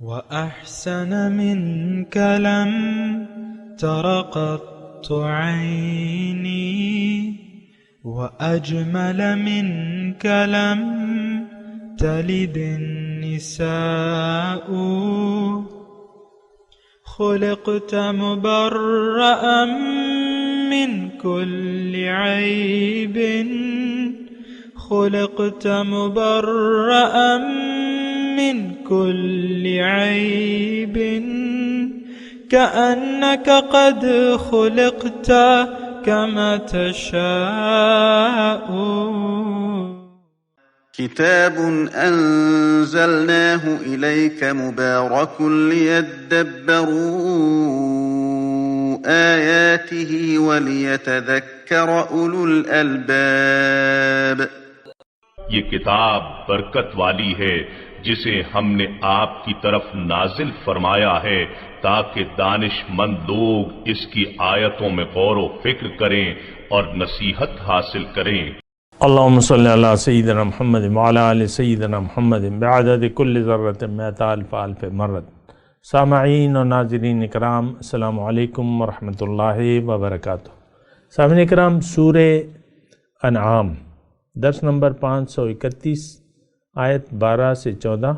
وأحسن منك لم تر قط عيني وأجمل منك لم تلد النساء خلقت مبرأ من كل عيب خلقت مبرأ من كل عيب كأنك قد خلقت كما تشاء. كتاب أنزلناه إليك مبارك ليدبروا آياته وليتذكر أولو الألباب. یہ کتاب برکت والی ہے جسے ہم نے آپ کی طرف نازل فرمایا ہے تاکہ دانش مند لوگ اس کی آیتوں میں غور و فکر کریں اور نصیحت حاصل کریں. اللہم صلی علی سیدنا محمد وعلی آل سیدنا محمد بعدد کل ذرۃ مئۃ الف الف مرۃ. سامعین اور ناظرین اکرام، السلام علیکم ورحمۃ اللہ وبرکاتہ. سامعین اکرام، سورہ انعام درس نمبر 531 آیت 12 سے 14.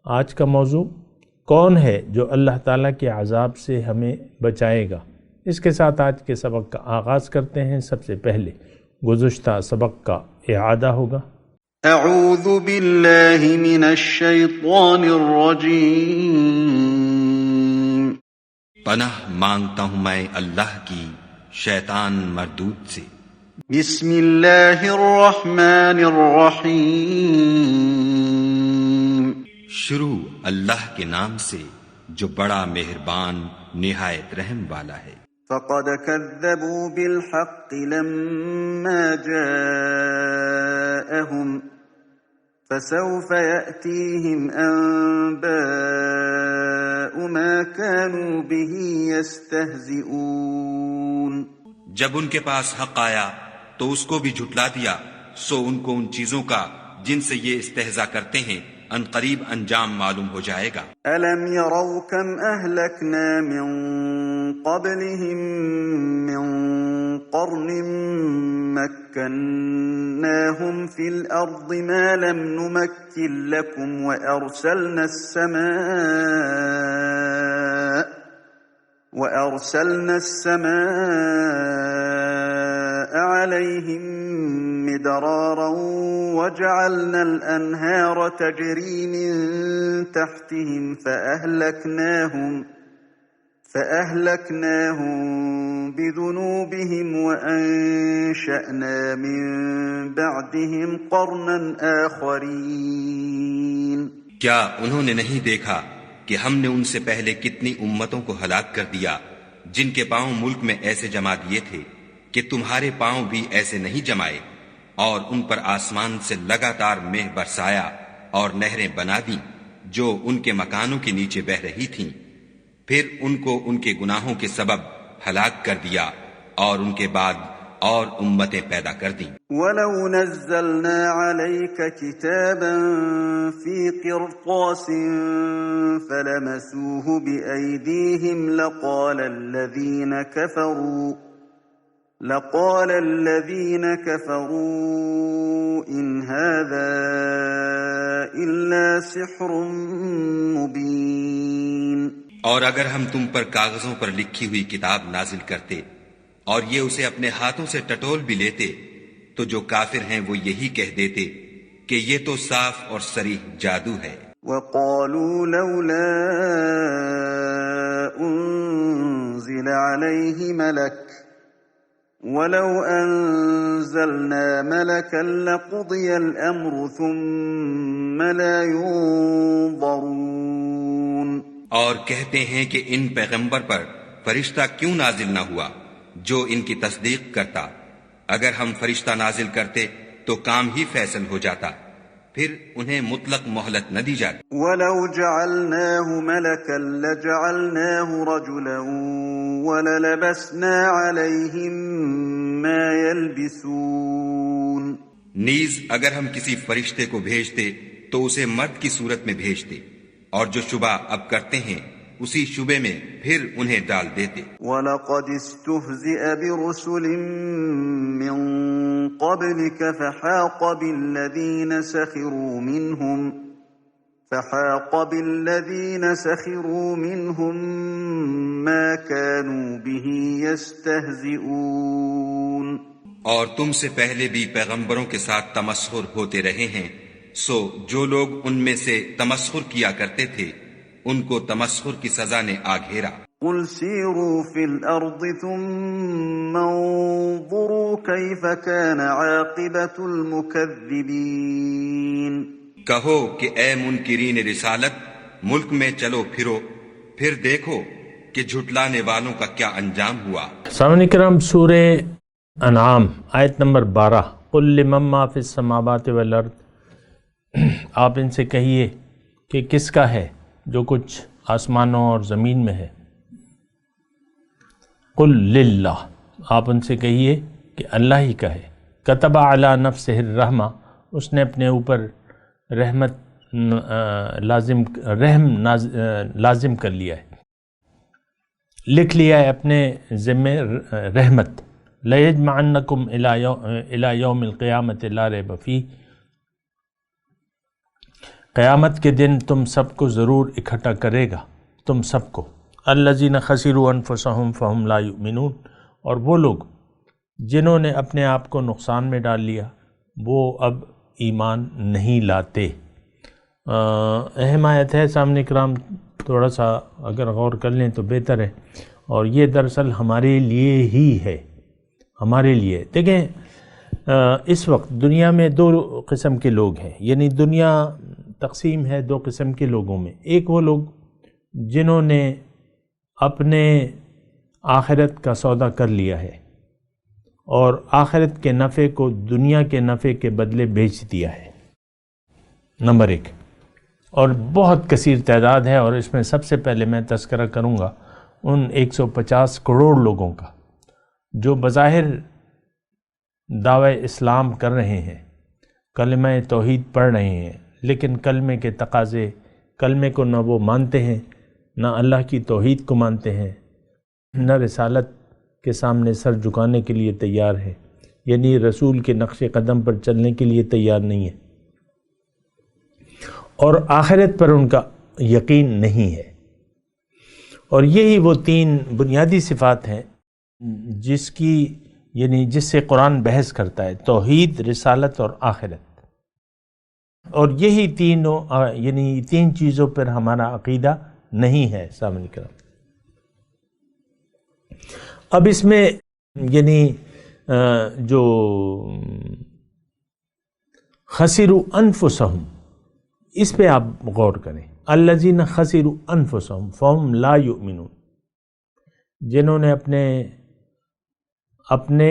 آج کا موضوع کون ہے جو اللہ تعالیٰ کے عذاب سے ہمیں بچائے گا. اس کے ساتھ آج کے سبق کا آغاز کرتے ہیں. سب سے پہلے گزشتہ سبق کا اعادہ ہوگا. اعوذ باللہ من الشیطان الرجیم. پناہ مانگتا ہوں میں اللہ کی شیطان مردود سے. بسم اللہ الرحمن الرحیم. شروع اللہ کے نام سے جو بڑا مہربان نہایت رحم والا ہے. فقد كذبوا بالحق لما جاءهم فسوف يأتيهم أنباء ما كانوا به يستهزئون. جب ان کے پاس حق آیا تو اس کو بھی جھٹلا دیا، سو ان کو ان چیزوں کا جن سے یہ استہزاء کرتے ہیں ان قریب انجام معلوم ہو جائے گا. أَلَمْ يَرَوْا كَمْ أَهْلَكْنَا مِنْ قَبْلِهِمْ مِنْ قَرْنٍ مَكَّنَّاهُمْ فِي الْأَرْضِ مَا لَمْ نُمَكِّنْ لَكُمْ وَأَرْسَلْنَا السَّمَاءَ عَلَيْهِمْ مِدْرَارًا وَجَعَلْنَا الْأَنْهَارَ تَجْرِي مِنْ تَحْتِهِمْ فَأَهْلَكْنَاهُمْ بِذُنُوبِهِمْ وَأَنشَأْنَا مِنْ بَعْدِهِمْ قَرْنًا آخَرِينَ. کیا انہوں نے نہیں دیکھا کہ ہم نے ان سے پہلے کتنی امتوں کو ہلاک کر دیا جن کے پاؤں ملک میں ایسے جما دیے تھے کہ تمہارے پاؤں بھی ایسے نہیں جمائے، اور ان پر آسمان سے لگاتار مہ برسایا اور نہریں بنا دیں جو ان کے مکانوں کے نیچے بہ رہی تھیں، پھر ان کو ان کے گناہوں کے سبب ہلاک کر دیا اور ان کے بعد اور امتیں پیدا کر دیں. وَلَوْ نَزَّلْنَا عَلَيْكَ كِتَابًا فِي قِرْطَاسٍ فَلَمَسُوهُ بِأَيْدِيهِمْ لقال الذين كفروا إن هذا إلا سحر مبين. اور اگر ہم تم پر کاغذوں پر لکھی ہوئی کتاب نازل کرتے اور یہ اسے اپنے ہاتھوں سے ٹٹول بھی لیتے تو جو کافر ہیں وہ یہی کہہ دیتے کہ یہ تو صاف اور صریح جادو ہے. وقالوا لولا أنزل عليه ملك وَلَوْ أَنزَلْنَا مَلَكًا لَقُضِيَ الْأَمْرُ ثُمَّ لَا يُنظَرُونَ. اور کہتے ہیں کہ ان پیغمبر پر فرشتہ کیوں نازل نہ ہوا جو ان کی تصدیق کرتا. اگر ہم فرشتہ نازل کرتے تو کام ہی فیصل ہو جاتا، پھر انہیں مطلق مہلت نہ دی جاتی. وَلَوْ جَعَلْنَاهُ مَلَكًا لَجَعَلْنَاهُ رَجُلًا وَلَلَبَسْنَا عَلَيْهِمْ مَا يَلْبِسُونَ. نیز اگر ہم کسی فرشتے کو بھیجتے تو اسے مرد کی صورت میں بھیجتے، اور جو شبہ اب کرتے ہیں اسی شبے میں پھر انہیں ڈال دیتے۔ وَلَقَدِ اسْتُهْزِئَ بِرُسُلٍ مِّن قَبْلِكَ فَحَاقَ بِالَّذِينَ سَخِرُوا مِنْهُم مَّا كَانُوا بِهِ يَسْتَهْزِئُونَ۔ اور تم سے پہلے بھی پیغمبروں کے ساتھ تمسخر ہوتے رہے ہیں، سو جو لوگ ان میں سے تمسخر کیا کرتے تھے ان کو تمسخر کی سزا نے آ گھیرا۔ قُلْ سِيرُوا فِي الْأَرْضِ ثُمَّ انظُرُوا كَيْفَ كَانَ عَاقِبَةُ الْمُكَذِّبِينَ۔ کہو کہ اے منکرین رسالت، ملک میں چلو پھرو، پھر دیکھو کہ جھٹلانے والوں کا کیا انجام ہوا۔ سامعین کرام، سورہ انعام آیت نمبر 12، قُلْ لِمَن مَّا فِی السَّمَاوَاتِ وَالْأَرْضِ، آپ ان سے کہیے کہ کس کا ہے جو کچھ آسمانوں اور زمین میں ہے۔ قُلْ لِلَّہ، آپ ان سے کہیے کہ اللہ ہی کا ہے۔ کتب علی نفسہ الرحمہ، اس نے اپنے اوپر رحم لازم کر لیا ہے، لکھ لیا ہے اپنے ذمے رحمت۔ لَيَجْمَعَنَّكُمْ إِلَى يَوْمِ الْقِيَامَةِ لَا رَيْبَ فِيهِ، قیامت کے دن تم سب کو ضرور اکٹھا کرے گا، تم سب کو۔ الَّذِينَ خَسِرُوا أَنفُسَهُمْ فَهُمْ لَا يُؤْمِنُونَ، اور وہ لوگ جنہوں نے اپنے آپ کو نقصان میں ڈال لیا وہ اب ایمان نہیں لاتے۔ اہم آیت ہے سامنے کرام، تھوڑا سا اگر غور کر لیں تو بہتر ہے، اور یہ دراصل ہمارے لیے ہی ہے، ہمارے لیے۔ دیکھیں اس وقت دنیا میں دو قسم کے لوگ ہیں، یعنی دنیا تقسیم ہے دو قسم کے لوگوں میں۔ ایک وہ لوگ جنہوں نے اپنے آخرت کا سودا کر لیا ہے اور آخرت کے نفع کو دنیا کے نفع کے بدلے بیچ دیا ہے، نمبر ایک۔ اور بہت کثیر تعداد ہے، اور اس میں سب سے پہلے میں تذکرہ کروں گا ان 150 کروڑ لوگوں کا جو بظاہر دعوی اسلام کر رہے ہیں، کلمہ توحید پڑھ رہے ہیں، لیکن کلمے کے تقاضے، کلمے کو نہ وہ مانتے ہیں، نہ اللہ کی توحید کو مانتے ہیں، نہ رسالت کے سامنے سر جھکانے کے لیے تیار ہے، یعنی رسول کے نقش قدم پر چلنے کے لیے تیار نہیں ہے، اور آخرت پر ان کا یقین نہیں ہے۔ اور یہی وہ تین بنیادی صفات ہیں جس سے قرآن بحث کرتا ہے، توحید، رسالت اور آخرت۔ اور یہی تین چیزوں پر ہمارا عقیدہ نہیں ہے سامنے کرام۔ اب اس میں جو خسروا انفسہم، اس پہ آپ غور کریں۔ الذین خسروا انفسہم فہم لا یؤمنون، جنہوں نے اپنے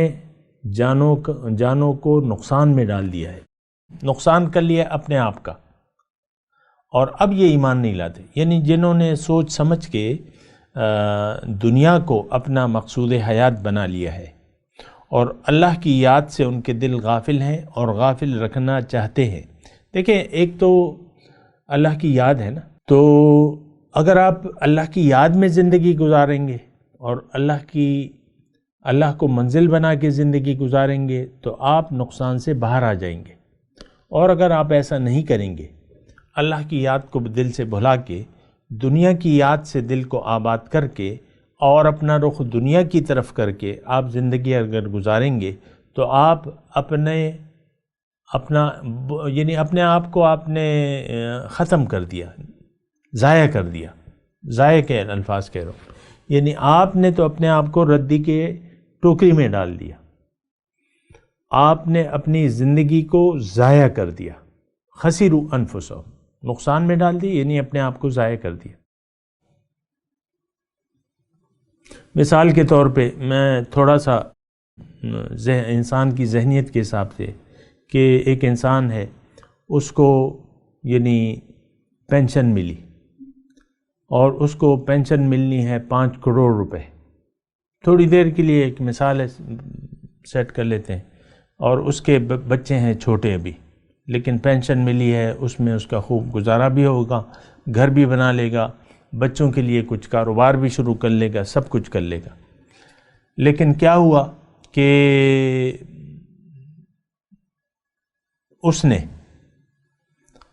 جانوں کو نقصان میں ڈال دیا ہے، نقصان کر لیا اپنے آپ کا، اور اب یہ ایمان نہیں لاتے، یعنی جنہوں نے سوچ سمجھ کے دنیا کو اپنا مقصود حیات بنا لیا ہے، اور اللہ کی یاد سے ان کے دل غافل ہیں اور غافل رکھنا چاہتے ہیں۔ دیکھیں، ایک تو اللہ کی یاد ہے نا، تو اگر آپ اللہ کی یاد میں زندگی گزاریں گے اور اللہ کو منزل بنا کے زندگی گزاریں گے تو آپ نقصان سے باہر آ جائیں گے، اور اگر آپ ایسا نہیں کریں گے، اللہ کی یاد کو دل سے بھلا کے، دنیا کی یاد سے دل کو آباد کر کے، اور اپنا رخ دنیا کی طرف کر کے آپ زندگی اگر گزاریں گے تو آپ اپنے آپ کو آپ نے ختم کر دیا، ضائع کر دیا، ضائع کے الفاظ کہہ رہا ہوں، یعنی آپ نے تو اپنے آپ کو ردی کے ٹوکری میں ڈال دیا، آپ نے اپنی زندگی کو ضائع کر دیا۔ خسروا انفسہم، نقصان میں ڈال دی، یعنی اپنے آپ کو ضائع کر دیا۔ مثال کے طور پہ میں تھوڑا سا انسان کی ذہنیت کے حساب سے، کہ ایک انسان ہے، اس کو پینشن ملی، اور اس کو پینشن ملنی ہے 5 کروڑ روپے۔ تھوڑی دیر کے لیے ایک مثال ہے، سیٹ کر لیتے ہیں، اور اس کے بچے ہیں چھوٹے ابھی، لیکن پینشن ملی ہے، اس میں اس کا خوب گزارا بھی ہوگا، گھر بھی بنا لے گا، بچوں کے لیے کچھ کاروبار بھی شروع کر لے گا، سب کچھ کر لے گا۔ لیکن کیا ہوا کہ اس نے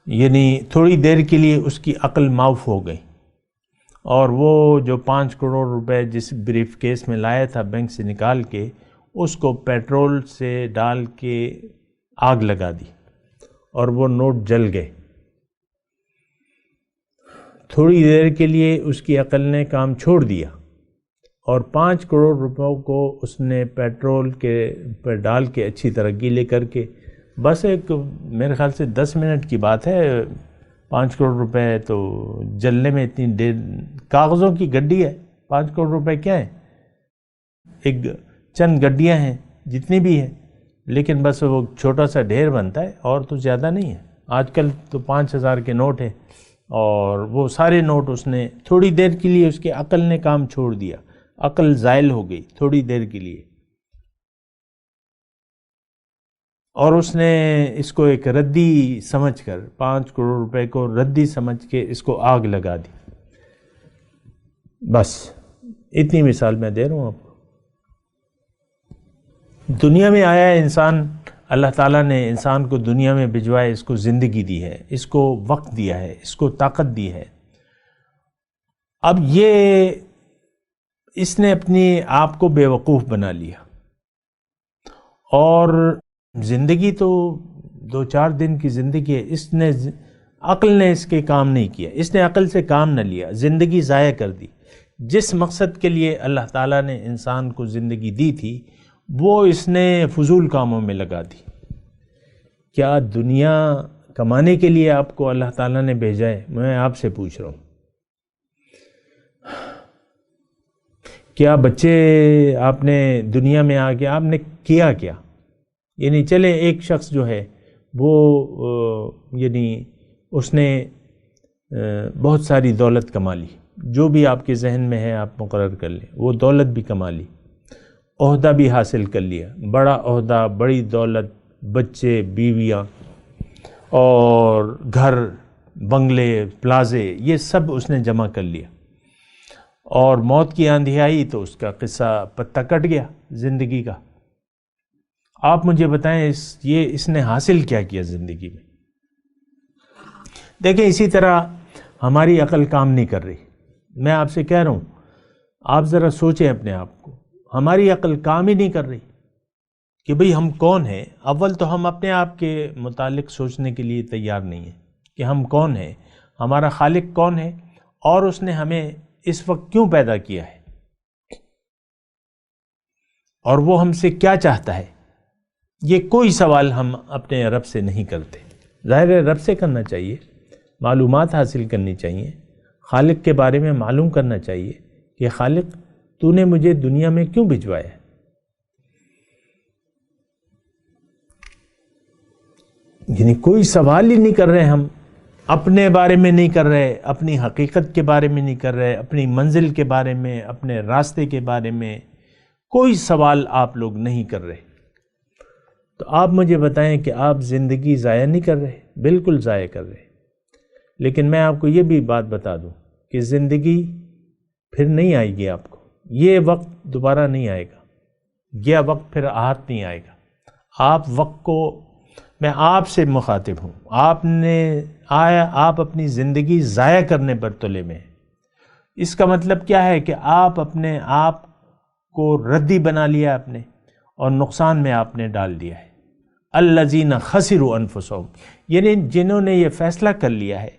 یعنی تھوڑی دیر کے لیے اس کی عقل معاف ہو گئی، اور وہ جو 5 کروڑ روپے جس بریف کیس میں لایا تھا بینک سے نکال کے، اس کو پیٹرول سے ڈال کے آگ لگا دی اور وہ نوٹ جل گئے۔ تھوڑی دیر کے لیے اس کی عقل نے کام چھوڑ دیا اور 5 کروڑ روپوں کو اس نے پیٹرول کے پر ڈال کے اچھی طرح گیلے کر کے، بس ایک میرے خیال سے 10 منٹ کی بات ہے، 5 کروڑ روپے تو جلنے میں اتنی دیر، کاغذوں کی گڈی ہے، 5 کروڑ روپے کیا ہے، ایک چند گڈیاں ہیں جتنی بھی ہیں، لیکن بس وہ چھوٹا سا ڈھیر بنتا ہے اور تو زیادہ نہیں ہے۔ آج کل تو 5000 کے نوٹ ہیں، اور وہ سارے نوٹ اس نے تھوڑی دیر کے لیے، اس کی عقل نے کام چھوڑ دیا، عقل زائل ہو گئی تھوڑی دیر کے لیے، اور اس نے اس کو ایک ردی سمجھ کر 5 کروڑ روپے کو ردی سمجھ کے اس کو آگ لگا دی۔ بس اتنی مثال میں دے رہا ہوں آپ کو۔ دنیا میں آیا ہے انسان، اللہ تعالیٰ نے انسان کو دنیا میں بھجوایا، اس کو زندگی دی ہے، اس کو وقت دیا ہے، اس کو طاقت دی ہے۔ اب یہ اس نے اپنے آپ کو بے وقوف بنا لیا، اور زندگی تو 2-4 دن کی زندگی ہے، اس نے عقل نے اس کے کام نہیں کیا، اس نے عقل سے کام نہ لیا، زندگی ضائع کر دی۔ جس مقصد کے لیے اللہ تعالیٰ نے انسان کو زندگی دی تھی وہ اس نے فضول کاموں میں لگا دی۔ کیا دنیا کمانے کے لیے آپ کو اللہ تعالیٰ نے بھیجا ہے؟ میں آپ سے پوچھ رہا ہوں۔ کیا بچے آپ نے دنیا میں آ کے آپ نے کیا کیا؟ یعنی چلے ایک شخص جو ہے وہ یعنی اس نے بہت ساری دولت کما لی، جو بھی آپ کے ذہن میں ہے آپ مقرر کر لیں، وہ دولت بھی کما لی، عہدہ بھی حاصل کر لیا، بڑا عہدہ، بڑی دولت، بچے، بیویاں اور گھر، بنگلے، پلازے، یہ سب اس نے جمع کر لیا، اور موت کی آندھی آئی تو اس کا قصہ پتہ کٹ گیا زندگی کا۔ آپ مجھے بتائیں اس نے حاصل کیا کیا زندگی میں؟ دیکھیں اسی طرح ہماری عقل کام نہیں کر رہی۔ میں آپ سے کہہ رہا ہوں، آپ ذرا سوچیں اپنے آپ کو، ہماری عقل کام ہی نہیں کر رہی کہ بھئی ہم کون ہیں۔ اول تو ہم اپنے آپ کے متعلق سوچنے کے لیے تیار نہیں ہیں کہ ہم کون ہیں، ہمارا خالق کون ہے، اور اس نے ہمیں اس وقت کیوں پیدا کیا ہے، اور وہ ہم سے کیا چاہتا ہے۔ یہ کوئی سوال ہم اپنے رب سے نہیں کرتے۔ ظاہر ہے رب سے کرنا چاہیے، معلومات حاصل کرنی چاہیے، خالق کے بارے میں معلوم کرنا چاہیے کہ خالق تو نے مجھے دنیا میں کیوں بھجوایا ہے۔ یعنی کوئی سوال ہی نہیں کر رہے، ہم اپنے بارے میں نہیں کر رہے، اپنی حقیقت کے بارے میں نہیں کر رہے، اپنی منزل کے بارے میں، اپنے راستے کے بارے میں کوئی سوال آپ لوگ نہیں کر رہے۔ تو آپ مجھے بتائیں کہ آپ زندگی ضائع نہیں کر رہے؟ بالکل ضائع کر رہے۔ لیکن میں آپ کو یہ بھی بات بتا دوں کہ زندگی پھر نہیں آئے گی، آپ کو یہ وقت دوبارہ نہیں آئے گا، یہ وقت پھر ہاتھ نہیں آئے گا۔ آپ وقت کو، میں آپ سے مخاطب ہوں، آپ اپنی زندگی ضائع کرنے پر تلے میں ہیں۔ اس کا مطلب کیا ہے کہ آپ اپنے آپ کو ردی بنا لیا آپ نے، اور نقصان میں آپ نے ڈال دیا ہے۔ الذین خسروا انفسہم، یعنی جنہوں نے یہ فیصلہ کر لیا ہے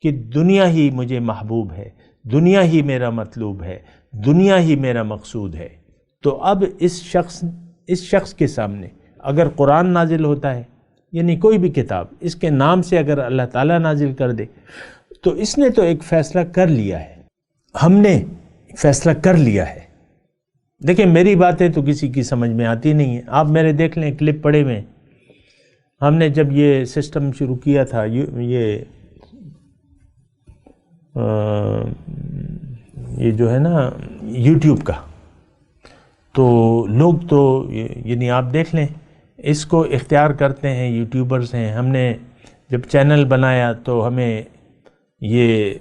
کہ دنیا ہی مجھے محبوب ہے، دنیا ہی میرا مطلوب ہے، دنیا ہی میرا مقصود ہے۔ تو اب اس شخص کے سامنے اگر قرآن نازل ہوتا ہے، یعنی کوئی بھی کتاب اس کے نام سے اگر اللہ تعالیٰ نازل کر دے، تو اس نے تو ایک فیصلہ کر لیا ہے، ہم نے فیصلہ کر لیا ہے۔ دیکھیں میری باتیں تو کسی کی سمجھ میں آتی نہیں ہیں، آپ میرے دیکھ لیں کلپ پڑے میں، ہم نے جب یہ سسٹم شروع کیا تھا، یہ جو ہے نا یوٹیوب کا، تو لوگ تو یعنی آپ دیکھ لیں اس کو اختیار کرتے ہیں، یوٹیوبرز ہیں۔ ہم نے جب چینل بنایا تو ہمیں یہ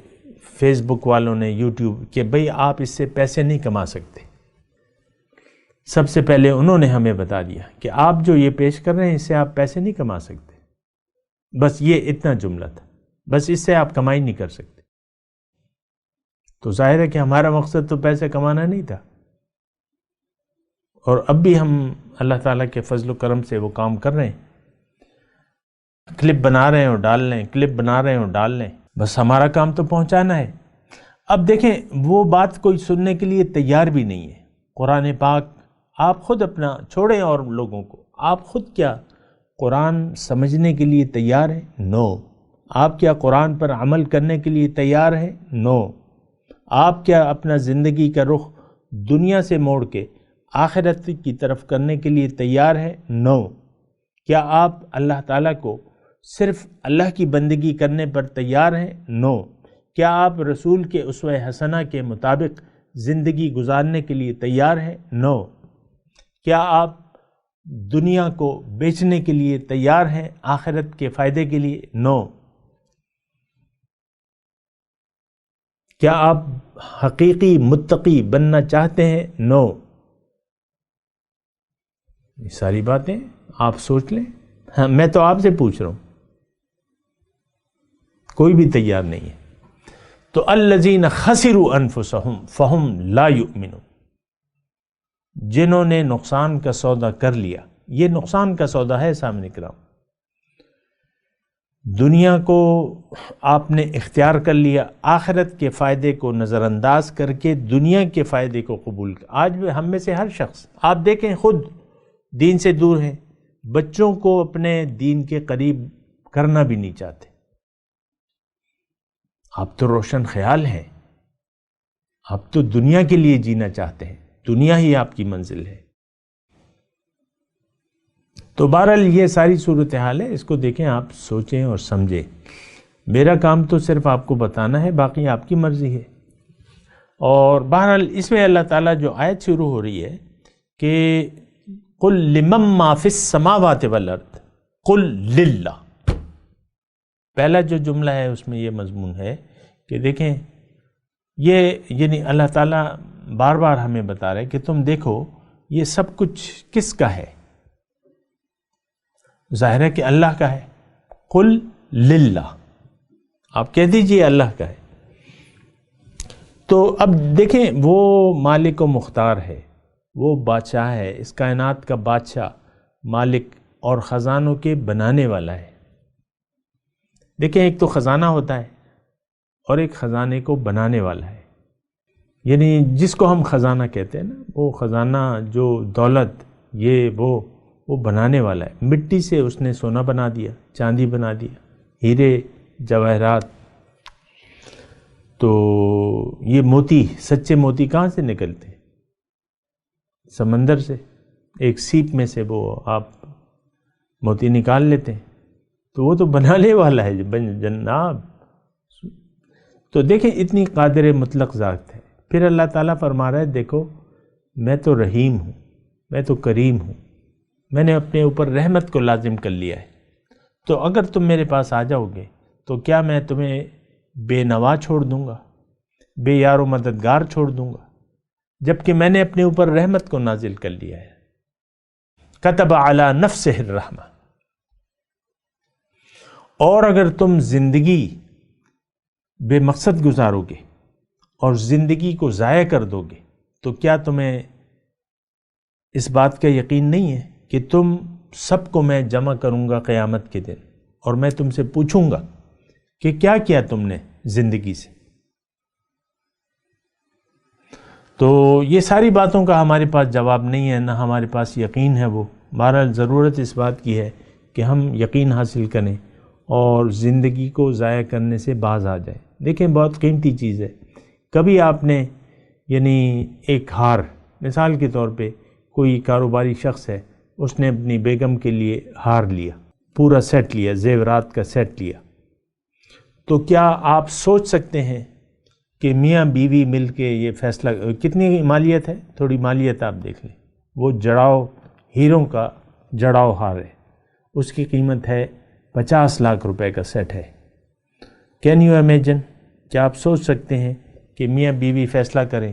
فیس بک والوں نے، یوٹیوب، کہ بھئی آپ اس سے پیسے نہیں کما سکتے. سب سے پہلے انہوں نے ہمیں بتا دیا کہ آپ جو یہ پیش کر رہے ہیں اس سے آپ پیسے نہیں کما سکتے. بس یہ اتنا جملہ تھا، بس اس سے آپ کمائی نہیں کر سکتے. تو ظاہر ہے کہ ہمارا مقصد تو پیسے کمانا نہیں تھا، اور اب بھی ہم اللہ تعالیٰ کے فضل و کرم سے وہ کام کر رہے ہیں. کلپ بنا رہے ہیں اور ڈال لیں، کلپ بنا رہے ہیں اور ڈال لیں، بس ہمارا کام تو پہنچانا ہے. اب دیکھیں وہ بات کوئی سننے کے لیے تیار بھی نہیں ہے. قرآن پاک آپ خود اپنا چھوڑیں اور لوگوں کو، آپ خود کیا قرآن سمجھنے کے لیے تیار ہیں؟ نو. آپ کیا قرآن پر عمل کرنے کے لیے تیار ہیں؟ نو. آپ کیا اپنا زندگی کا رخ دنیا سے موڑ کے آخرت کی طرف کرنے کے لیے تیار ہیں؟ نو. کیا آپ اللہ تعالیٰ کو صرف اللہ کی بندگی کرنے پر تیار ہیں؟ نو. کیا آپ رسول کے اسوہ حسنہ کے مطابق زندگی گزارنے کے لیے تیار ہیں؟ نو. کیا آپ دنیا کو بیچنے کے لیے تیار ہیں آخرت کے فائدے کے لیے؟ نو. کیا آپ حقیقی متقی بننا چاہتے ہیں؟ نو. یہ ساری باتیں آپ سوچ لیں. ہاں میں تو آپ سے پوچھ رہا ہوں، کوئی بھی تیار نہیں ہے. تو الذین خسروا انفسہم فہم لا یؤمنون، جنہوں نے نقصان کا سودا کر لیا. یہ نقصان کا سودا ہے سامنے کرام. دنیا کو آپ نے اختیار کر لیا، آخرت کے فائدے کو نظر انداز کر کے دنیا کے فائدے کو قبول کر. آج بھی ہم میں سے ہر شخص آپ دیکھیں خود دین سے دور ہے، بچوں کو اپنے دین کے قریب کرنا بھی نہیں چاہتے. آپ تو روشن خیال ہیں، آپ تو دنیا کے لیے جینا چاہتے ہیں، دنیا ہی آپ کی منزل ہے. تو بہرحال یہ ساری صورتحال ہے، اس کو دیکھیں، آپ سوچیں اور سمجھیں. میرا کام تو صرف آپ کو بتانا ہے، باقی آپ کی مرضی ہے. اور بہرحال اس میں اللہ تعالیٰ جو آیت شروع ہو رہی ہے کہ قل لمن ما فی السماوات والارض قل للہ، پہلا جو جملہ ہے اس میں یہ مضمون ہے کہ دیکھیں یہ یعنی اللہ تعالیٰ بار بار ہمیں بتا رہے کہ تم دیکھو یہ سب کچھ کس کا ہے. ظاہر ہے کہ اللہ کا ہے. قل للہ، آپ کہہ دیجئے اللہ کا ہے. تو اب دیکھیں وہ مالک و مختار ہے، وہ بادشاہ ہے، اس کائنات کا بادشاہ، مالک اور خزانوں کے بنانے والا ہے. دیکھیں ایک تو خزانہ ہوتا ہے اور ایک خزانے کو بنانے والا ہے. یعنی جس کو ہم خزانہ کہتے ہیں نا، وہ خزانہ جو دولت یہ وہ بنانے والا ہے. مٹی سے اس نے سونا بنا دیا، چاندی بنا دیا، ہیرے جواہرات. تو یہ موتی، سچے موتی کہاں سے نکلتے ہیں؟ سمندر سے. ایک سیپ میں سے وہ آپ موتی نکال لیتے ہیں. تو وہ تو بنانے والا ہے جناب. تو دیکھیں اتنی قادر مطلق ذات ہے. پھر اللہ تعالیٰ فرما رہا ہے دیکھو میں تو رحیم ہوں، میں تو کریم ہوں، میں نے اپنے اوپر رحمت کو لازم کر لیا ہے. تو اگر تم میرے پاس آ جاؤ گے تو کیا میں تمہیں بے نوا چھوڑ دوں گا، بے یار و مددگار چھوڑ دوں گا؟ جبکہ میں نے اپنے اوپر رحمت کو نازل کر لیا ہے. کتب علی نفسہ الرحمہ. اور اگر تم زندگی بے مقصد گزارو گے اور زندگی کو ضائع کر دو گے تو کیا تمہیں اس بات کا یقین نہیں ہے کہ تم سب کو میں جمع کروں گا قیامت کے دن اور میں تم سے پوچھوں گا کہ کیا کیا تم نے زندگی سے؟ تو یہ ساری باتوں کا ہمارے پاس جواب نہیں ہے، نہ ہمارے پاس یقین ہے. وہ بہرحال ضرورت اس بات کی ہے کہ ہم یقین حاصل کریں اور زندگی کو ضائع کرنے سے باز آ جائیں. دیکھیں بہت قیمتی چیز ہے. کبھی آپ نے یعنی ایک ہار، مثال کے طور پہ کوئی کاروباری شخص ہے، اس نے اپنی بیگم کے لیے ہار لیا، پورا سیٹ لیا، زیورات کا سیٹ لیا. تو کیا آپ سوچ سکتے ہیں کہ میاں بیوی مل کے یہ فیصلہ، کتنی مالیت ہے؟ تھوڑی مالیت آپ دیکھ لیں. وہ جڑاؤ ہیروں کا جڑاؤ ہار ہے، اس کی قیمت ہے 50 لاکھ روپے کا سیٹ ہے. Can you imagine? کیا آپ سوچ سکتے ہیں کہ میاں بیوی فیصلہ کریں،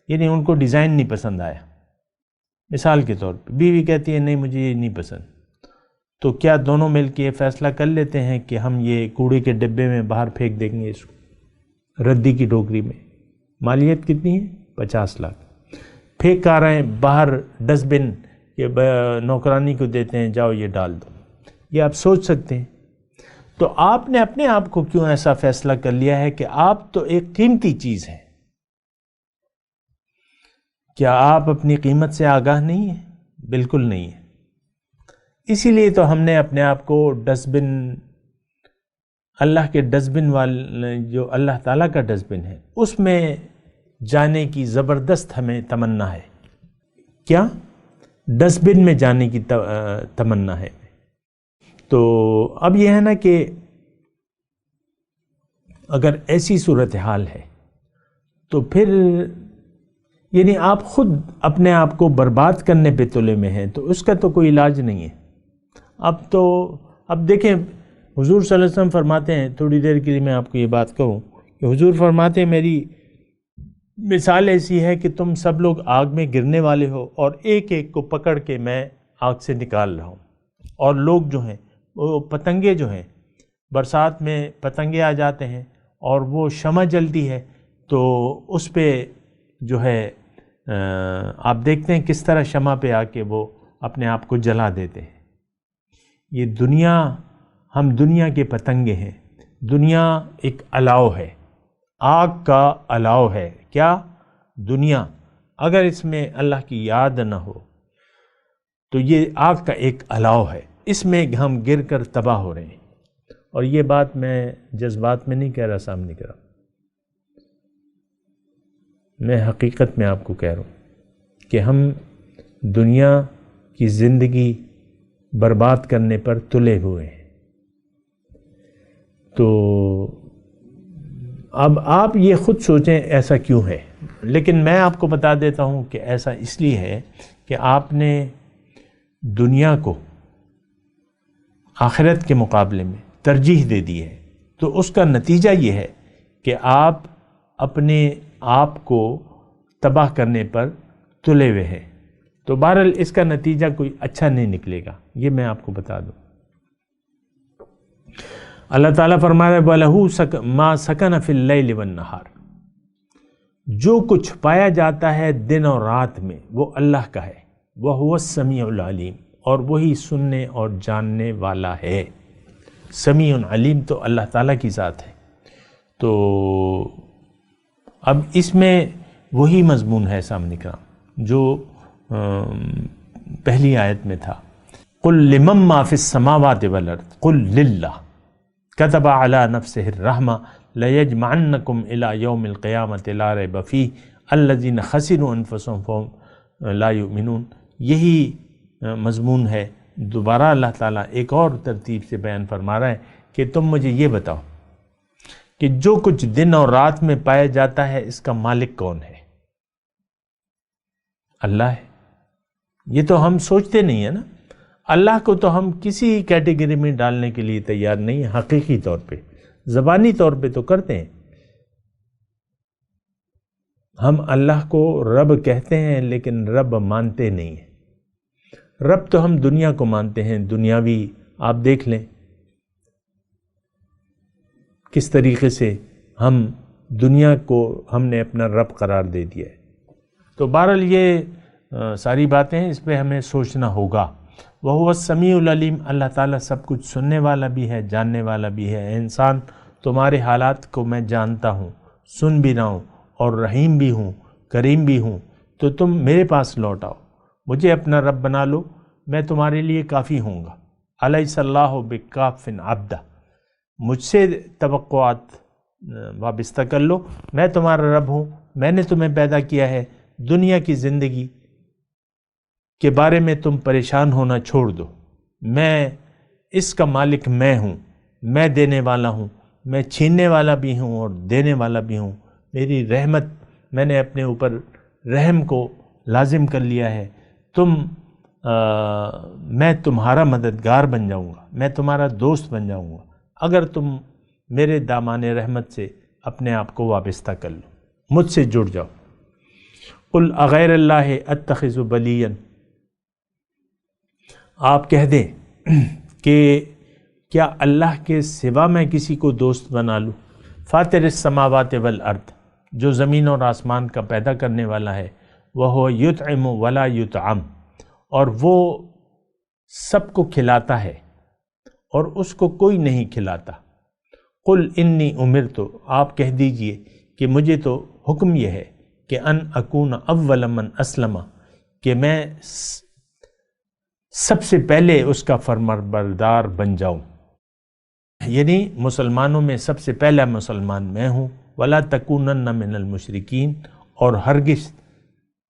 یعنی ان کو ڈیزائن نہیں پسند آیا، مثال کے طور پہ بیوی کہتی ہے نہیں مجھے یہ نہیں پسند، تو کیا دونوں مل کے یہ فیصلہ کر لیتے ہیں کہ ہم یہ کوڑے کے ڈبے میں باہر پھینک دیں گے، اس کو ردی کی ٹوکری میں؟ مالیت کتنی ہے؟ 50 لاکھ پھینک آ رہے ہیں باہر ڈسٹ بن، یہ نوکرانی کو دیتے ہیں جاؤ یہ ڈال دو، یہ آپ سوچ سکتے ہیں؟ تو آپ نے اپنے آپ کو کیوں ایسا فیصلہ کر لیا ہے کہ آپ تو ایک قیمتی چیز ہیں؟ کیا آپ اپنی قیمت سے آگاہ نہیں ہیں؟ بالکل نہیں ہے۔ اسی لیے تو ہم نے اپنے آپ کو ڈسٹ بن، اللہ کے ڈسٹ بن والے جو اللہ تعالیٰ کا ڈسٹ بن ہے اس میں جانے کی زبردست ہمیں تمنا ہے۔ کیا؟ ڈسٹ بن میں جانے کی تمنا ہے۔ تو اب یہ ہے نا کہ اگر ایسی صورتحال ہے تو پھر یعنی آپ خود اپنے آپ کو برباد کرنے پہ تلے میں ہیں، تو اس کا تو کوئی علاج نہیں ہے۔ اب دیکھیں حضور صلی اللہ علیہ وسلم فرماتے ہیں، تھوڑی دیر کے لیے میں آپ کو یہ بات کہوں کہ حضور فرماتے ہیں میری مثال ایسی ہے کہ تم سب لوگ آگ میں گرنے والے ہو اور ایک ایک کو پکڑ کے میں آگ سے نکال رہا ہوں، اور لوگ جو ہیں وہ پتنگے جو ہیں، برسات میں پتنگے آ جاتے ہیں اور وہ شمع جلتی ہے تو اس پہ جو ہے آپ دیکھتے ہیں کس طرح شمع پہ آ کے وہ اپنے آپ کو جلا دیتے ہیں۔ یہ دنیا، ہم دنیا کے پتنگے ہیں، دنیا ایک الاؤ ہے، آگ کا الاؤ ہے۔ کیا؟ دنیا اگر اس میں اللہ کی یاد نہ ہو تو یہ آگ کا ایک الاؤ ہے، اس میں ہم گر کر تباہ ہو رہے ہیں۔ اور یہ بات میں جذبات میں نہیں کہہ رہا، سامنے کہہ رہا ہوں، میں حقیقت میں آپ کو کہہ رہا ہوں کہ ہم دنیا کی زندگی برباد کرنے پر تلے ہوئے ہیں۔ تو اب آپ یہ خود سوچیں ایسا کیوں ہے، لیکن میں آپ کو بتا دیتا ہوں کہ ایسا اس لیے ہے کہ آپ نے دنیا کو آخرت کے مقابلے میں ترجیح دے دی ہے، تو اس کا نتیجہ یہ ہے کہ آپ اپنے آپ کو تباہ کرنے پر تلے ہوئے ہیں۔ تو بہرحال اس کا نتیجہ کوئی اچھا نہیں نکلے گا، یہ میں آپ کو بتا دوں۔ اللہ تعالیٰ فرما رہا ہے وَلَهُ مَا سَكَنَ فِي اللَّيْلِ وَالنَّهَارِ، جو کچھ پایا جاتا ہے دن اور رات میں وہ اللہ کا ہے، وَهُوَ السَّمِيعُ الْعَلِيمُ، اور وہی سننے اور جاننے والا ہے۔ سمیع علیم تو اللہ تعالیٰ کی ذات ہے۔ تو اب اس میں وہی مضمون ہے سامنے کا جو پہلی آیت میں تھا، قُلْ لِمَن مَّا فِي السَّمَاوَاتِ وَالْأَرْضِ قُلْ لِلَّهِ كَتَبَ عَلَى نَفْسِهِ الرَّحْمَةَ لَيَجْمَعَنَّكُمْ إِلَى يَوْمِ الْقِيَامَةِ لَا رَيْبَ فِيهِ الَّذِينَ خَسِرُوا أَنفُسَهُمْ فَهُمْ لَا يُؤْمِنُونَ۔ یہی مضمون ہے، دوبارہ اللہ تعالیٰ ایک اور ترتیب سے بیان فرما رہا ہے کہ تم مجھے یہ بتاؤ کہ جو کچھ دن اور رات میں پایا جاتا ہے اس کا مالک کون ہے؟ اللہ ہے۔ یہ تو ہم سوچتے نہیں ہیں نا، اللہ کو تو ہم کسی کیٹیگری میں ڈالنے کے لیے تیار نہیں ہیں، حقیقی طور پہ، زبانی طور پہ تو کرتے ہیں، ہم اللہ کو رب کہتے ہیں لیکن رب مانتے نہیں ہیں۔ رب تو ہم دنیا کو مانتے ہیں، دنیاوی، آپ دیکھ لیں کس طریقے سے ہم دنیا کو ہم نے اپنا رب قرار دے دیا ہے۔ تو بہرحال یہ ساری باتیں ہیں، اس پہ ہمیں سوچنا ہوگا۔ وَهُوَ السَّمِيعُ الْعَلِيمُ، اللہ تعالیٰ سب کچھ سننے والا بھی ہے، جاننے والا بھی ہے۔ اے انسان، تمہارے حالات کو میں جانتا ہوں، سن بھی رہا ہوں، اور رحیم بھی ہوں، کریم بھی ہوں، تو تم میرے پاس لوٹ آؤ، مجھے اپنا رب بنا لو، میں تمہارے لیے کافی ہوں گا۔ الیس اللہ بکاف عبدہ، مجھ سے توقعات وابستہ کر لو، میں تمہارا رب ہوں، میں نے تمہیں پیدا کیا ہے، دنیا کی زندگی کے بارے میں تم پریشان ہونا چھوڑ دو، میں اس کا مالک میں ہوں، میں دینے والا ہوں، میں چھیننے والا بھی ہوں اور دینے والا بھی ہوں، میری رحمت، میں نے اپنے اوپر رحم کو لازم کر لیا ہے، میں تمہارا مددگار بن جاؤں گا، میں تمہارا دوست بن جاؤں گا اگر تم میرے دامان رحمت سے اپنے آپ کو وابستہ کر لو، مجھ سے جڑ جاؤ۔ قل اغیر اللہ اتخذ ولیًا، آپ کہہ دیں کہ کیا اللہ کے سوا میں کسی کو دوست بنا لوں؟ فاطر السماوات والارض، جو زمین اور آسمان کا پیدا کرنے والا ہے، وہ یطعم ولا یطعم، اور وہ سب کو کھلاتا ہے اور اس کو کوئی نہیں کھلاتا۔ قل انی امرت، آپ کہہ دیجئے کہ مجھے تو حکم یہ ہے کہ ان اکون اول من اسلم، کہ میں سب سے پہلے اس کا فرمانبردار بن جاؤں، یعنی مسلمانوں میں سب سے پہلا مسلمان میں ہوں۔ ولا تکونن من المشرکین، اور ہرگز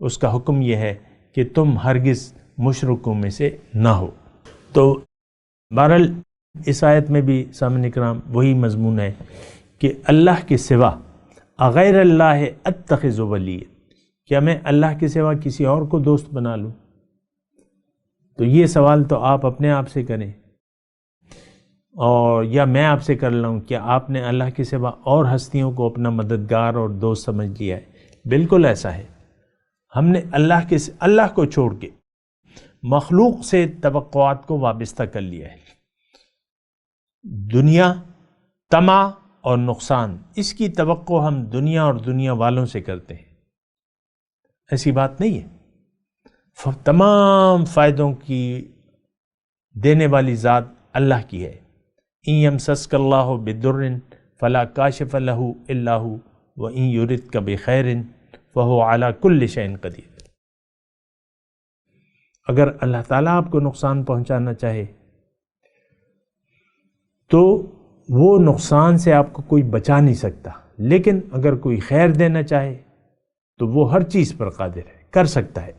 اس کا حکم یہ ہے کہ تم ہرگز مشرکوں میں سے نہ ہو۔ تو بہرحال اس آیت میں بھی سامعین کرام وہی مضمون ہے کہ اللہ کے سوا اغیر اللہ اتخذ ولی، کیا میں اللہ کے سوا کسی اور کو دوست بنا لوں؟ تو یہ سوال تو آپ اپنے آپ سے کریں، اور یا میں آپ سے کر لوں، کیا آپ نے اللہ کے سوا اور ہستیوں کو اپنا مددگار اور دوست سمجھ لیا ہے؟ بالکل ایسا ہے۔ ہم نے اللہ کو چھوڑ کے مخلوق سے توقعات کو وابستہ کر لیا ہے۔ دنیا، طمع اور نقصان، اس کی توقع ہم دنیا اور دنیا والوں سے کرتے ہیں۔ ایسی بات نہیں ہے، تمام فائدوں کی دینے والی ذات اللہ کی ہے۔ ان یمسسک اللہ بضر فلا کاشف لہ الا ہو وان یردک بخیر فہو علی کل شیء قدیر۔ اگر اللہ تعالیٰ آپ کو نقصان پہنچانا چاہے تو وہ نقصان سے آپ کو کوئی بچا نہیں سکتا، لیکن اگر کوئی خیر دینا چاہے تو وہ ہر چیز پر قادر ہے، کر سکتا ہے،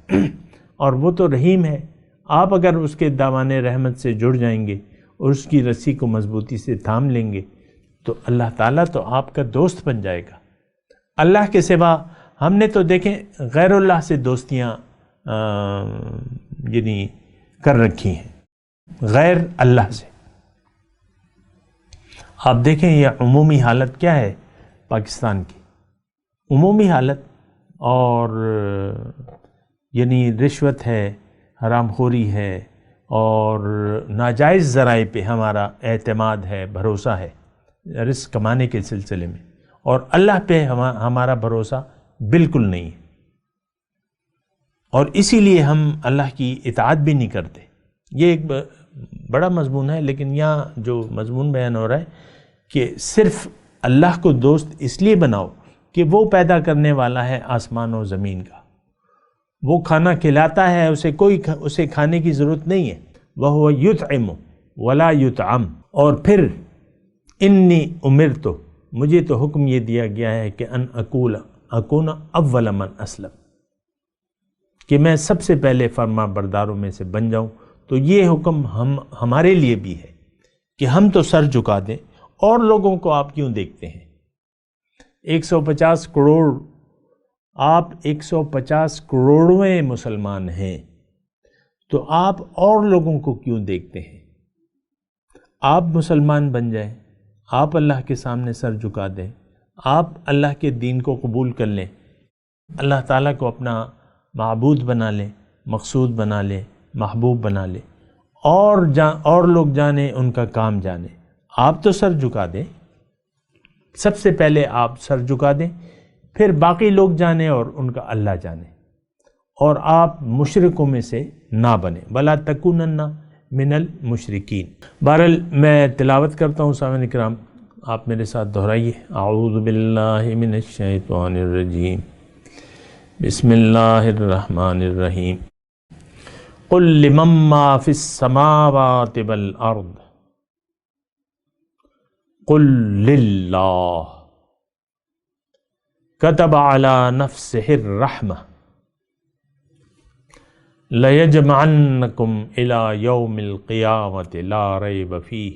اور وہ تو رحیم ہے۔ آپ اگر اس کے دامان رحمت سے جڑ جائیں گے اور اس کی رسی کو مضبوطی سے تھام لیں گے تو اللہ تعالیٰ تو آپ کا دوست بن جائے گا۔ اللہ کے سوا ہم نے تو دیکھیں غیر اللہ سے دوستیاں یعنی کر رکھی ہیں، غیر اللہ سے۔ آپ دیکھیں یہ عمومی حالت کیا ہے پاکستان کی، عمومی حالت، اور یعنی رشوت ہے، حرام خوری ہے، اور ناجائز ذرائع پہ ہمارا اعتماد ہے، بھروسہ ہے رزق کمانے کے سلسلے میں، اور اللہ پہ ہمارا بھروسہ بالکل نہیں ہے، اور اسی لیے ہم اللہ کی اطاعت بھی نہیں کرتے۔ یہ ایک بڑا مضمون ہے، لیکن یہاں جو مضمون بیان ہو رہا ہے کہ صرف اللہ کو دوست اس لیے بناؤ کہ وہ پیدا کرنے والا ہے آسمان و زمین کا، وہ کھانا کھلاتا ہے، اسے کھانے کی ضرورت نہیں ہے، وَهُوَ يُطْعِمُ وَلَا يُطْعَمُ۔ اور پھر انی امرت، مجھے تو حکم یہ دیا گیا ہے کہ ان اکون اول من اسلم، کہ میں سب سے پہلے فرما برداروں میں سے بن جاؤں۔ تو یہ حکم ہمارے لیے بھی ہے کہ ہم تو سر جھکا دیں، اور لوگوں کو آپ کیوں دیکھتے ہیں؟ 150 کروڑ، آپ 150 کروڑویں مسلمان ہیں، تو آپ اور لوگوں کو کیوں دیکھتے ہیں؟ آپ مسلمان بن جائیں، آپ اللہ کے سامنے سر جھکا دیں، آپ اللہ کے دین کو قبول کر لیں، اللہ تعالیٰ کو اپنا معبود بنا لیں، مقصود بنا لیں، محبوب بنا لیں، اور لوگ جانیں، ان کا کام جانیں۔ آپ تو سر جھکا دیں، سب سے پہلے آپ سر جھکا دیں، پھر باقی لوگ جانیں اور ان کا اللہ جانے، اور آپ مشرکوں میں سے نہ بنیں، وَلَا تَكُونَنَّ مِنَ الْمُشْرِكِينَ۔ بہرحال میں تلاوت کرتا ہوں، سامعین کرام آپ میرے ساتھ دہرائیے۔ اعوذ باللہ من الشیطان الرجیم، بسم اللہ الرحمن الرحیم۔ قل لمن ما فی السماوات والارض قل للہ كتب على نفسه الرحمة ليجمعنكم إلى يوم القيامة لا ريب فيه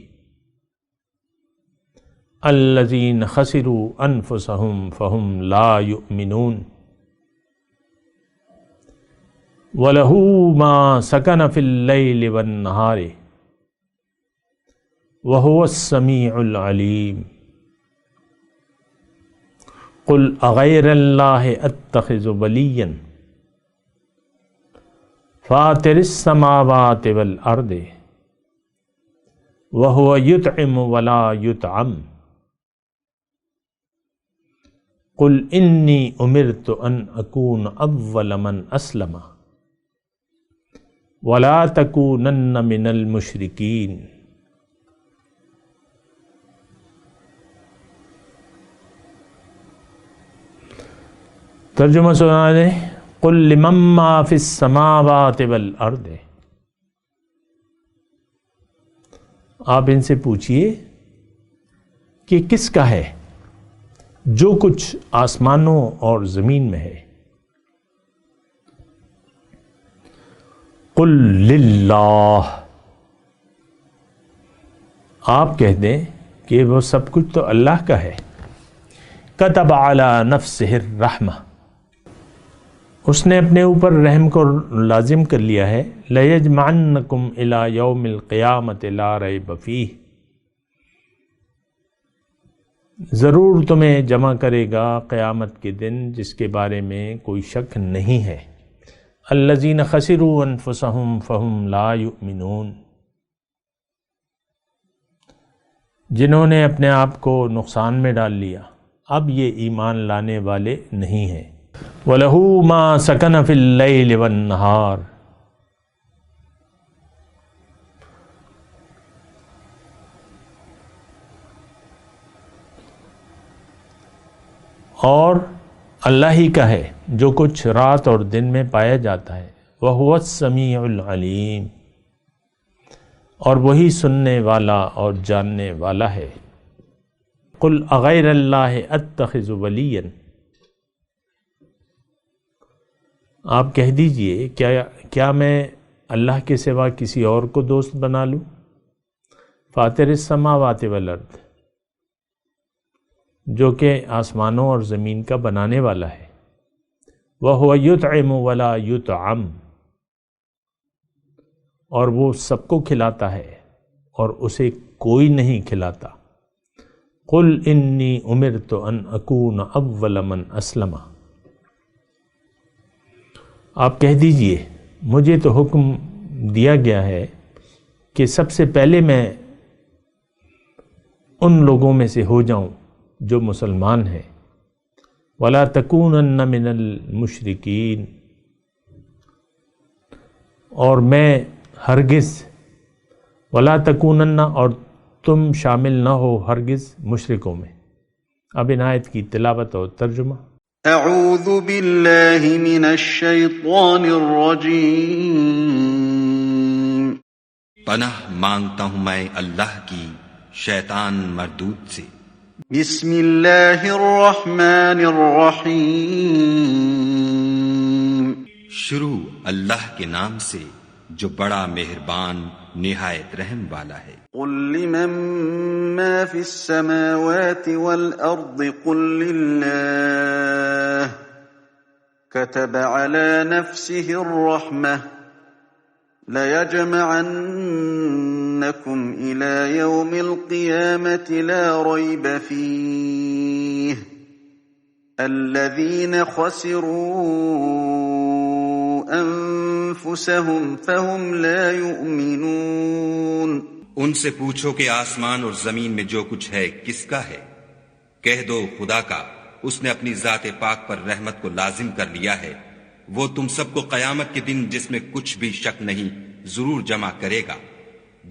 الذين خسروا أنفسهم فهم لا يؤمنون وله ما سكن في الليل والنهار وهو السميع العليم۔ قل اغیر اللہ اتخذ ولیا فاطر السماوات والارض وهو یطعم ولا یطعم قل انی امرت ان اکون اول من اسلم ولا تکونن من المشرکین۔ ترجمہ سنا دیں، قل لمن ما فی السماوات والارض، آپ ان سے پوچھئے کہ کس کا ہے جو کچھ آسمانوں اور زمین میں ہے۔ قل للہ، آپ کہہ دیں کہ وہ سب کچھ تو اللہ کا ہے۔ کتب علی نفسہ الرحمہ، اس نے اپنے اوپر رحم کو لازم کر لیا ہے۔ لَيَجْمَعَنَّكُمْ إِلَى يَوْمِ الْقِيَامَةِ لَا رَيْبَ فِيهِ، ضرور تمہیں جمع کرے گا قیامت کے دن جس کے بارے میں کوئی شک نہیں ہے۔ الَّذِينَ خَسِرُوا أَنفُسَهُمْ فَهُمْ لَا يُؤْمِنُونَ، جنہوں نے اپنے آپ کو نقصان میں ڈال لیا اب یہ ایمان لانے والے نہیں ہیں۔ وَلَهُ مَا سَكَنَ فِي اللَّيْلِ وَالنَّهَارِ، اور اللہ ہی کا ہے جو کچھ رات اور دن میں پایا جاتا ہے۔ وَهُوَ السَّمِيعُ الْعَلِيمُ، اور وہی سننے والا اور جاننے والا ہے۔ قُلْ أَغَيْرَ اللَّهِ أَتَّخِذُ وَلِيًّا، آپ کہہ دیجئے کیا میں اللہ کے سوا کسی اور کو دوست بنا لوں؟ فاطر السماوات والارض، جو کہ آسمانوں اور زمین کا بنانے والا ہے۔ وَهُوَ يُطْعِمُ وَلَا يُطْعَمُ، اور وہ سب کو کھلاتا ہے اور اسے کوئی نہیں کھلاتا۔ قُلْ إِنِّي أُمِرْتُ أَنْ أَكُونَ أَوَّلَ مَنْ أَسْلَمَ، آپ کہہ دیجئے مجھے تو حکم دیا گیا ہے کہ سب سے پہلے میں ان لوگوں میں سے ہو جاؤں جو مسلمان ہیں۔ وَلَا تَكُونَنَّ مِنَ الْمُشْرِكِينَ، اور میں ہرگز وَلَا تَكُونَنَّ، اور تم شامل نہ ہو ہرگز مشرکوں میں۔ اب ان آیت کی تلاوت اور ترجمہ۔ اعوذ باللہ من الشیطان الرجیم، پناہ مانگتا ہوں میں اللہ کی شیطان مردود سے۔ بسم اللہ الرحمن الرحیم، شروع اللہ کے نام سے جو بڑا مہربان نہایت رحم والا ہے۔ قل لمن ما في السماوات والأرض قل لله كتب على نفسه الرحمة ليجمعنكم إلى يوم القيامة لا ريب فيه الذين خسروا أنفسهم فهم لا يؤمنون۔ ان سے پوچھو کہ آسمان اور زمین میں جو کچھ ہے کس کا ہے؟ کہہ دو خدا کا، اس نے اپنی ذات پاک پر رحمت کو لازم کر لیا ہے۔ وہ تم سب کو قیامت کے دن جس میں کچھ بھی شک نہیں ضرور جمع کرے گا۔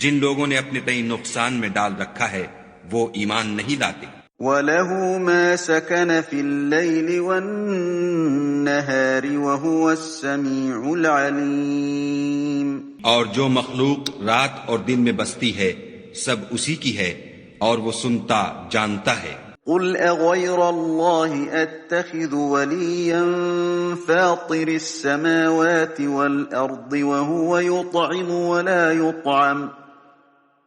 جن لوگوں نے اپنے تئیں نقصان میں ڈال رکھا ہے وہ ایمان نہیں لاتے۔ وَلَهُ مَا سَكَنَ فِي اللَّيْلِ وَالنَّهَارِ وَهُوَ السَّمِيعُ الْعَلِيمُ، اور جو مخلوق رات اور دن میں بستی ہے سب اسی کی ہے اور وہ سنتا جانتا ہے۔ قُلْ أَغَيْرَ اللَّهِ أَتَّخِذُ وَلِيًّا فَاطِرِ السَّمَاوَاتِ وَالْأَرْضِ وَهُوَ يُطْعِمُ وَلَا يُطْعَمُ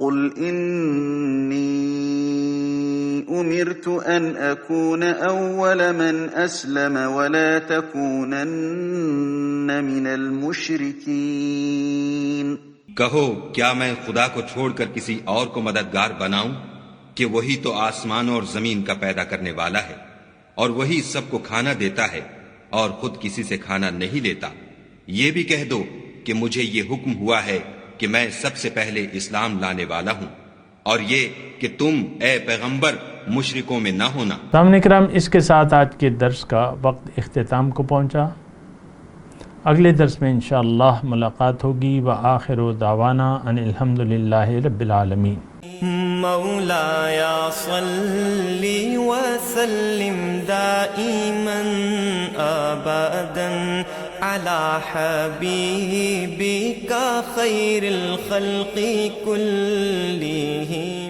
قُلْ إِنِّي أُمِرْتُ أَنْ أَكُونَ أَوَّلَ مَنْ أَسْلَمَ وَلَا تَكُونَنَّ مِنَ الْمُشْرِكِينَ۔ کہو کیا میں خدا کو چھوڑ کر کسی اور کو مددگار بناؤں کہ وہی تو آسمان اور زمین کا پیدا کرنے والا ہے اور وہی سب کو کھانا دیتا ہے اور خود کسی سے کھانا نہیں لیتا۔ یہ بھی کہہ دو کہ مجھے یہ حکم ہوا ہے کہ میں سب سے پہلے اسلام لانے والا ہوں، اور یہ کہ تم اے پیغمبر مشرکوں میں نہ ہونا۔ سامعین کرام، اس کے ساتھ آج کے درس کا وقت اختتام کو پہنچا۔ اگلے درس میں انشاءاللہ ملاقات ہوگی۔ وآخر دعوانا ان الحمدللہ رب العالمین۔ مولاي صل وسلم دائما أبدا على حبيبك خير الخلق كلهم۔